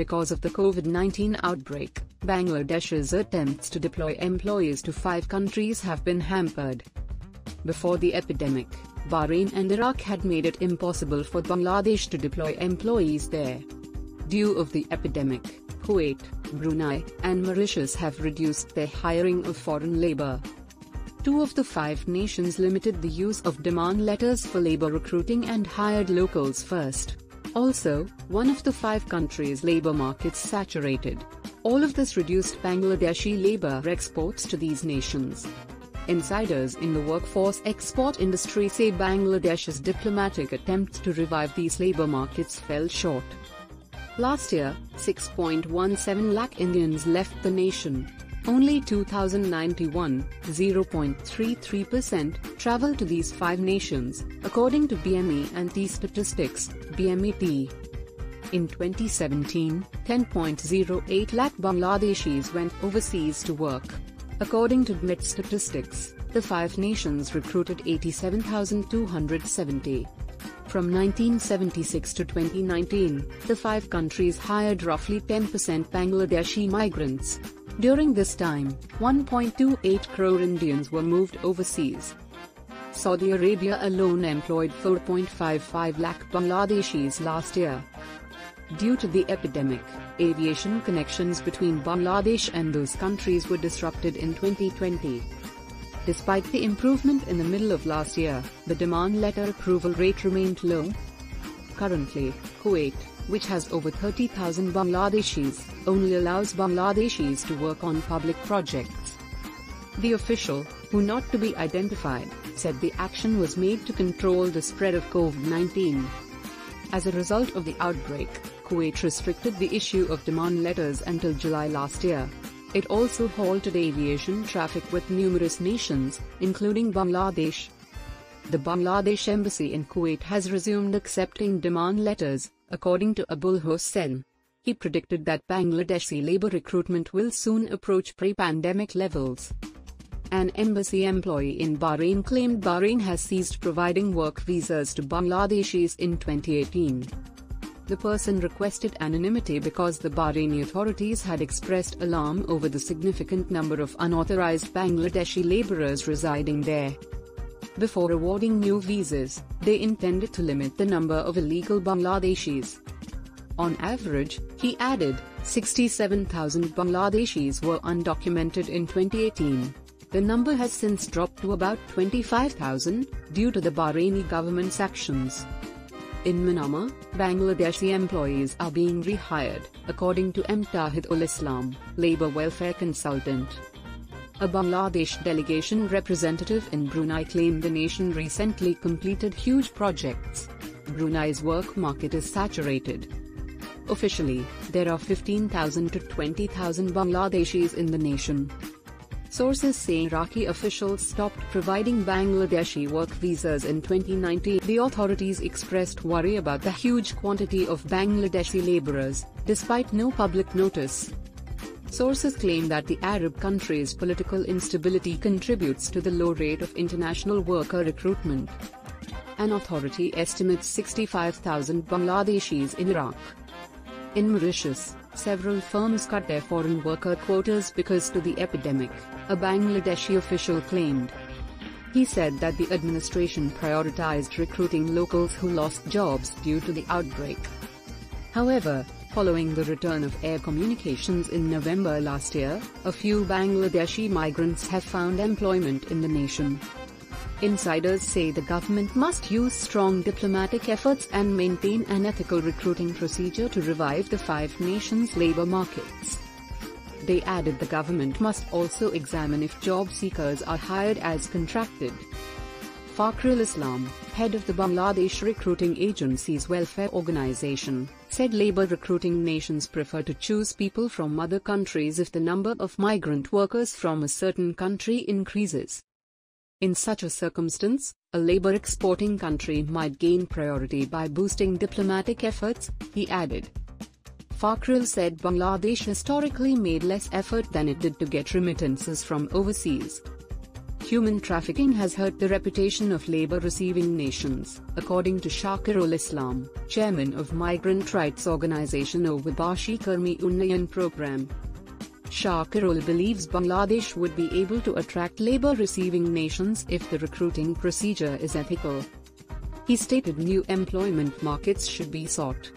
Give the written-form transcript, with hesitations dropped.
because of the COVID-19 outbreak, Bangladesh's attempts to deploy employees to 5 countries have been hampered. Before the epidemic, Bahrain and Iraq had made it impossible for Bangladesh to deploy employees there. Due to the epidemic, Kuwait, Brunei, and Mauritius have reduced their hiring of foreign labor. 2 of the 5 nations limited the use of demand letters for labor recruiting and hired locals first. Also, 1 of the 5 countries' labor markets saturated. All of this reduced Bangladeshi labor exports to these nations. Insiders in the workforce export industry say Bangladesh's diplomatic attempts to revive these labor markets fell short. Last year, 6.17 lakh Indians left the nation. Only 2,091, 0.33%, traveled to these 5 nations, according to BME&T statistics, BMET. In 2017, 10.08 lakh Bangladeshis went overseas to work. According to BMET statistics, the 5 nations recruited 87,270. From 1976 to 2019, the 5 countries hired roughly 10% Bangladeshi migrants. During this time, 1.28 crore Indians were moved overseas. Saudi Arabia alone employed 4.55 lakh Bangladeshis last year. Due to the epidemic, aviation connections between Bangladesh and those countries were disrupted in 2020. Despite the improvement in the middle of last year, the demand letter approval rate remained low. Currently, Kuwait, which has over 30,000 Bangladeshis, only allows Bangladeshis to work on public projects. The official, who not to be identified, said the action was made to control the spread of COVID-19. As a result of the outbreak, Kuwait restricted the issue of demand letters until July last year. It also halted aviation traffic with numerous nations, including Bangladesh. The Bangladesh embassy in Kuwait has resumed accepting demand letters, according to Abul Hossain. He predicted that Bangladeshi labor recruitment will soon approach pre-pandemic levels. An embassy employee in Bahrain claimed Bahrain has ceased providing work visas to Bangladeshis in 2018. The person requested anonymity because the Bahraini authorities had expressed alarm over the significant number of unauthorized Bangladeshi laborers residing there. Before awarding new visas, they intended to limit the number of illegal Bangladeshis. On average, he added, 67,000 Bangladeshis were undocumented in 2018. The number has since dropped to about 25,000, due to the Bahraini government's actions. In Manama, Bangladeshi employees are being rehired, according to Mtahid ul-Islam, labor welfare consultant. A Bangladesh delegation representative in Brunei claimed the nation recently completed huge projects. Brunei's work market is saturated. Officially, there are 15,000 to 20,000 Bangladeshis in the nation. Sources say Iraqi officials stopped providing Bangladeshi work visas in 2019. The authorities expressed worry about the huge quantity of Bangladeshi laborers, despite no public notice. Sources claim that the Arab country's political instability contributes to the low rate of international worker recruitment. An authority estimates 65,000 Bangladeshis in Iraq. In Mauritius, several firms cut their foreign worker quotas because of the epidemic, a Bangladeshi official claimed. He said that the administration prioritized recruiting locals who lost jobs due to the outbreak. However, following the return of air communications in November last year, a few Bangladeshi migrants have found employment in the nation. Insiders say the government must use strong diplomatic efforts and maintain an ethical recruiting procedure to revive the 5 nations' labor markets. They added the government must also examine if job seekers are hired as contracted. Fakhrul Islam, head of the Bangladesh Recruiting Agency's welfare organization, said labor recruiting nations prefer to choose people from other countries if the number of migrant workers from a certain country increases. In such a circumstance, a labor exporting country might gain priority by boosting diplomatic efforts, he added. Fakhrul said Bangladesh historically made less effort than it did to get remittances from overseas. Human trafficking has hurt the reputation of labor-receiving nations, according to Shakirul Islam, chairman of migrant rights organization Owabashi Karmi Unnayan program. Shakirul believes Bangladesh would be able to attract labor-receiving nations if the recruiting procedure is ethical. He stated new employment markets should be sought.